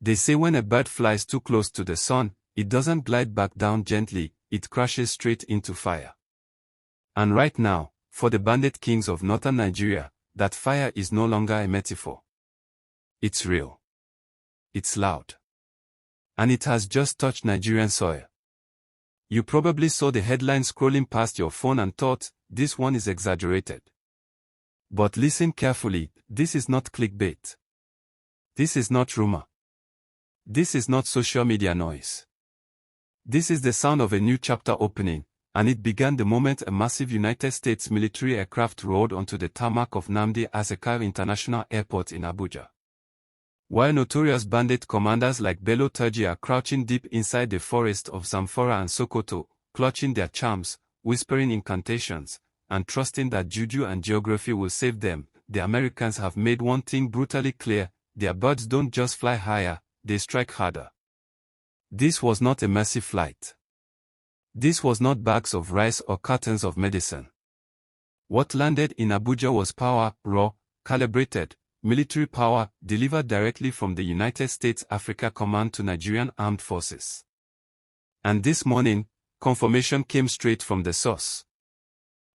They say when a bird flies too close to the sun, it doesn't glide back down gently, it crashes straight into fire. And right now, for the bandit kings of northern Nigeria, that fire is no longer a metaphor. It's real. It's loud. And it has just touched Nigerian soil. You probably saw the headline scrolling past your phone and thought, this one is exaggerated. But listen carefully, this is not clickbait. This is not rumor. This is not social media noise. This is the sound of a new chapter opening, and it began the moment a massive United States military aircraft rolled onto the tarmac of Nnamdi Azikiwe International Airport in Abuja. While notorious bandit commanders like Bello Turji are crouching deep inside the forest of Zamfara and Sokoto, clutching their charms, whispering incantations, and trusting that juju and geography will save them, the Americans have made one thing brutally clear: their birds don't just fly higher, they strike harder. This was not a messy flight. This was not bags of rice or cartons of medicine. What landed in Abuja was power, raw, calibrated, military power, delivered directly from the United States Africa Command to Nigerian Armed Forces. And this morning, confirmation came straight from the source.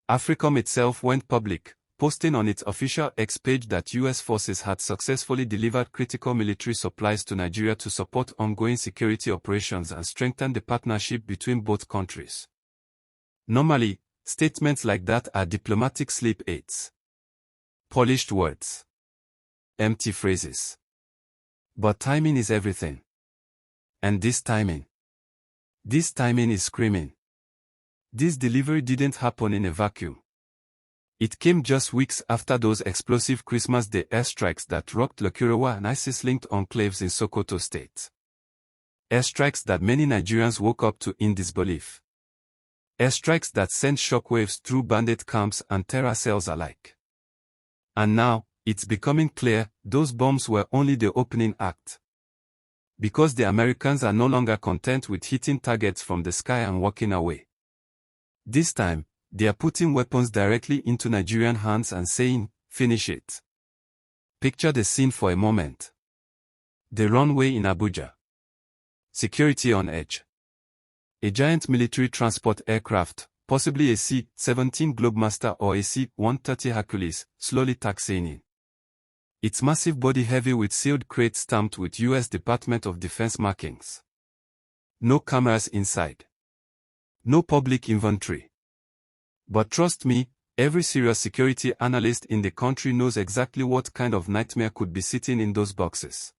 AFRICOM itself went public, posting on its official X page that U.S. forces had successfully delivered critical military supplies to Nigeria to support ongoing security operations and strengthen the partnership between both countries. Normally, statements like that are diplomatic sleep aids. Polished words. Empty phrases. But timing is everything. And this timing is screaming. This delivery didn't happen in a vacuum. It came just weeks after those explosive Christmas Day airstrikes that rocked Lokirewa and ISIS-linked enclaves in Sokoto State. Airstrikes that many Nigerians woke up to in disbelief. Airstrikes that sent shockwaves through bandit camps and terror cells alike. And now, it's becoming clear, those bombs were only the opening act. Because the Americans are no longer content with hitting targets from the sky and walking away. This time, they are putting weapons directly into Nigerian hands and saying, finish it. Picture the scene for a moment. The runway in Abuja. Security on edge. A giant military transport aircraft, possibly a C-17 Globemaster or a C-130 Hercules, slowly taxiing in. Its massive body heavy with sealed crates stamped with U.S. Department of Defense markings. No cameras inside. No public inventory. But trust me, every serious security analyst in the country knows exactly what kind of nightmare could be sitting in those boxes.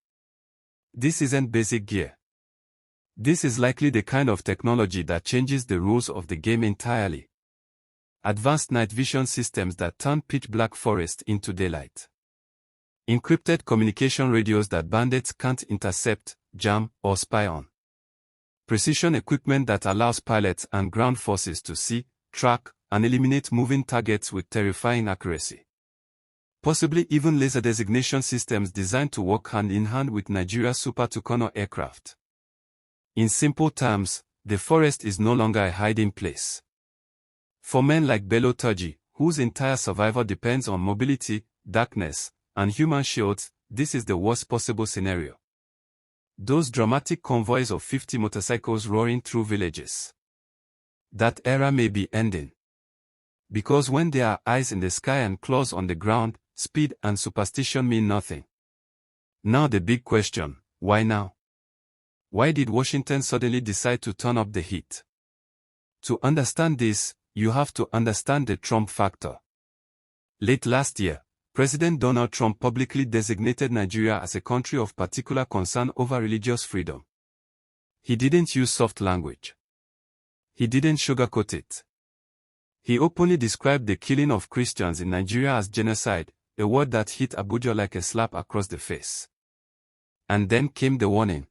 This isn't basic gear. This is likely the kind of technology that changes the rules of the game entirely. Advanced night vision systems that turn pitch-black forest into daylight. Encrypted communication radios that bandits can't intercept, jam, or spy on. Precision equipment that allows pilots and ground forces to see, track, and eliminate moving targets with terrifying accuracy. Possibly even laser designation systems designed to work hand-in-hand with Nigeria's Super Tucano aircraft. In simple terms, the forest is no longer a hiding place. For men like Bello Turji, whose entire survival depends on mobility, darkness, and human shields, this is the worst possible scenario. Those dramatic convoys of 50 motorcycles roaring through villages. That era may be ending. Because when there are eyes in the sky and claws on the ground, speed and superstition mean nothing. Now the big question, why now? Why did Washington suddenly decide to turn up the heat? To understand this, you have to understand the Trump factor. Late last year, President Donald Trump publicly designated Nigeria as a country of particular concern over religious freedom. He didn't use soft language. He didn't sugarcoat it. He openly described the killing of Christians in Nigeria as genocide, a word that hit Abuja like a slap across the face. And then came the warning.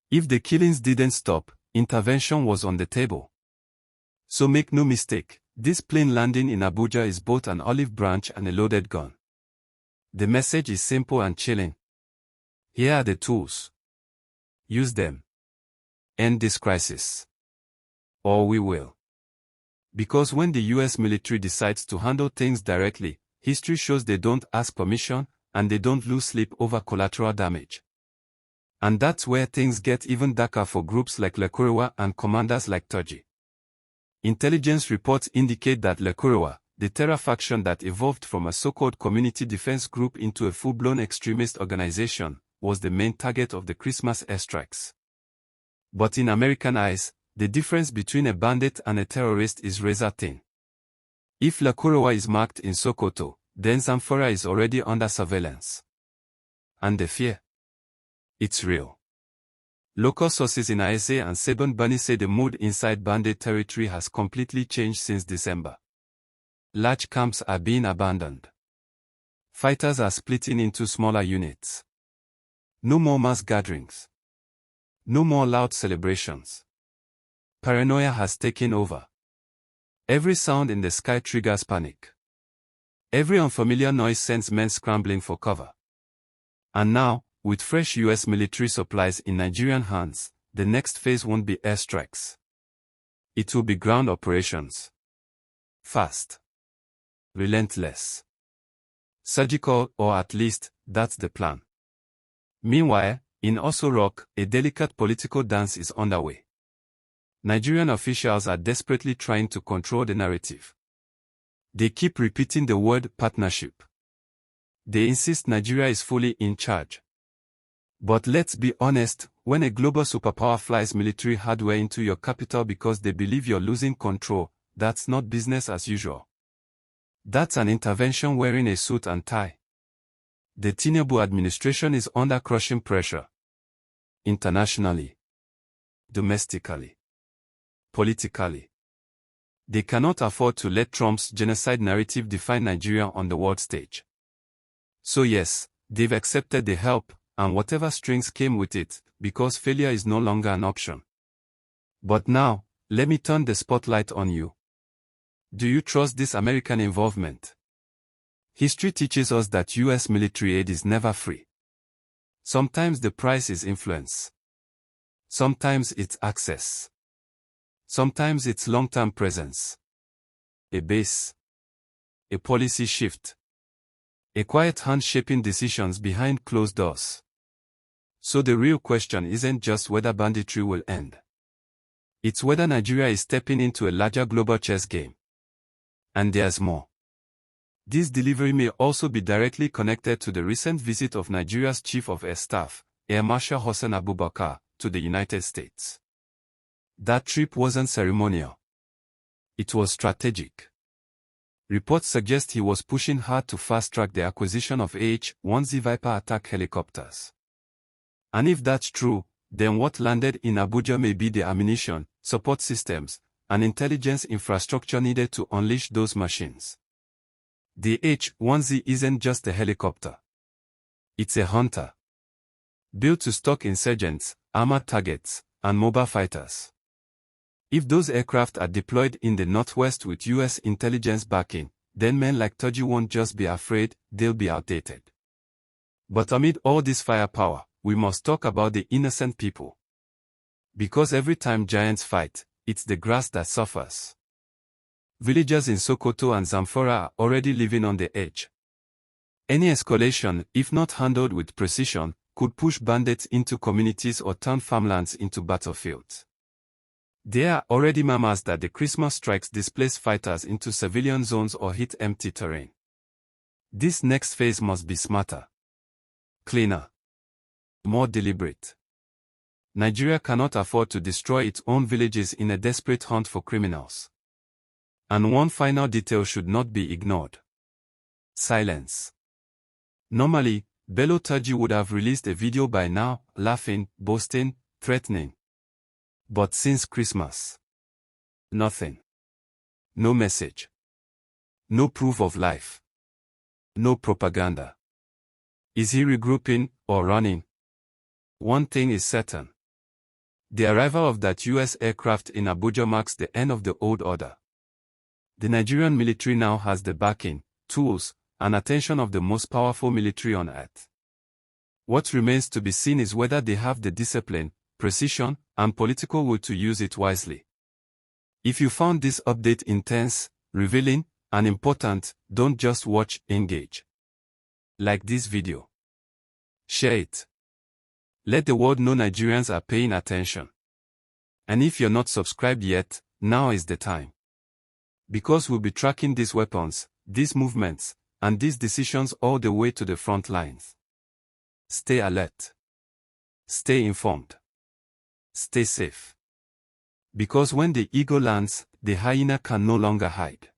If the killings didn't stop, intervention was on the table. So make no mistake, this plane landing in Abuja is both an olive branch and a loaded gun. The message is simple and chilling. Here are the tools. Use them. End this crisis. Or we will. Because when the US military decides to handle things directly, history shows they don't ask permission, and they don't lose sleep over collateral damage. And that's where things get even darker for groups like Lekurawa and commanders like Turji. Intelligence reports indicate that Lekurawa, the terror faction that evolved from a so-called community defense group into a full-blown extremist organization, was the main target of the Christmas airstrikes. But in American eyes, the difference between a bandit and a terrorist is razor thin. If Lekurawa is marked in Sokoto, then Zamfara is already under surveillance. And the fear? It's real. Local sources in Aese and Sabon Bani say the mood inside bandit territory has completely changed since December. Large camps are being abandoned. Fighters are splitting into smaller units. No more mass gatherings. No more loud celebrations. Paranoia has taken over. Every sound in the sky triggers panic. Every unfamiliar noise sends men scrambling for cover. And now, with fresh US military supplies in Nigerian hands, the next phase won't be airstrikes. It will be ground operations. Fast. Relentless. Surgical, or at least, that's the plan. Meanwhile, in Oso Rock, a delicate political dance is underway. Nigerian officials are desperately trying to control the narrative. They keep repeating the word partnership. They insist Nigeria is fully in charge. But let's be honest, when a global superpower flies military hardware into your capital because they believe you're losing control, that's not business as usual. That's an intervention wearing a suit and tie. The Tinubu administration is under crushing pressure. Internationally. Domestically. Politically. They cannot afford to let Trump's genocide narrative define Nigeria on the world stage. So yes, they've accepted the help, and whatever strings came with it, because failure is no longer an option. But now, let me turn the spotlight on you. Do you trust this American involvement? History teaches us that US military aid is never free. Sometimes the price is influence. Sometimes it's access. Sometimes it's long-term presence. A base. A policy shift. A quiet hand shaping decisions behind closed doors. So the real question isn't just whether banditry will end. It's whether Nigeria is stepping into a larger global chess game. And there's more. This delivery may also be directly connected to the recent visit of Nigeria's Chief of Air Staff, Air Marshal Hossein Abubakar, to the United States. That trip wasn't ceremonial. It was strategic. Reports suggest he was pushing hard to fast-track the acquisition of AH-1Z Viper attack helicopters. And if that's true, then what landed in Abuja may be the ammunition, support systems, and intelligence infrastructure needed to unleash those machines. The H-1Z isn't just a helicopter. It's a hunter. Built to stalk insurgents, armored targets, and mobile fighters. If those aircraft are deployed in the Northwest with US intelligence backing, then men like Turji won't just be afraid, they'll be outdated. But amid all this firepower, we must talk about the innocent people. Because every time giants fight, it's the grass that suffers. Villagers in Sokoto and Zamfara are already living on the edge. Any escalation, if not handled with precision, could push bandits into communities or turn farmlands into battlefields. There are already murmurs that the Christmas strikes displace fighters into civilian zones or hit empty terrain. This next phase must be smarter, cleaner, more deliberate. Nigeria cannot afford to destroy its own villages in a desperate hunt for criminals. And one final detail should not be ignored. Silence. Normally, Bello Turji would have released a video by now, laughing, boasting, threatening. But since Christmas, nothing. No message. No proof of life. No propaganda. Is he regrouping or running? One thing is certain. The arrival of that US aircraft in Abuja marks the end of the old order. The Nigerian military now has the backing, tools, and attention of the most powerful military on earth. What remains to be seen is whether they have the discipline, precision, and political will to use it wisely. If you found this update intense, revealing, and important, don't just watch, engage. Like this video. Share it. Let the world know Nigerians are paying attention. And if you're not subscribed yet, now is the time. Because we'll be tracking these weapons, these movements, and these decisions all the way to the front lines. Stay alert. Stay informed. Stay safe. Because when the eagle lands, the hyena can no longer hide.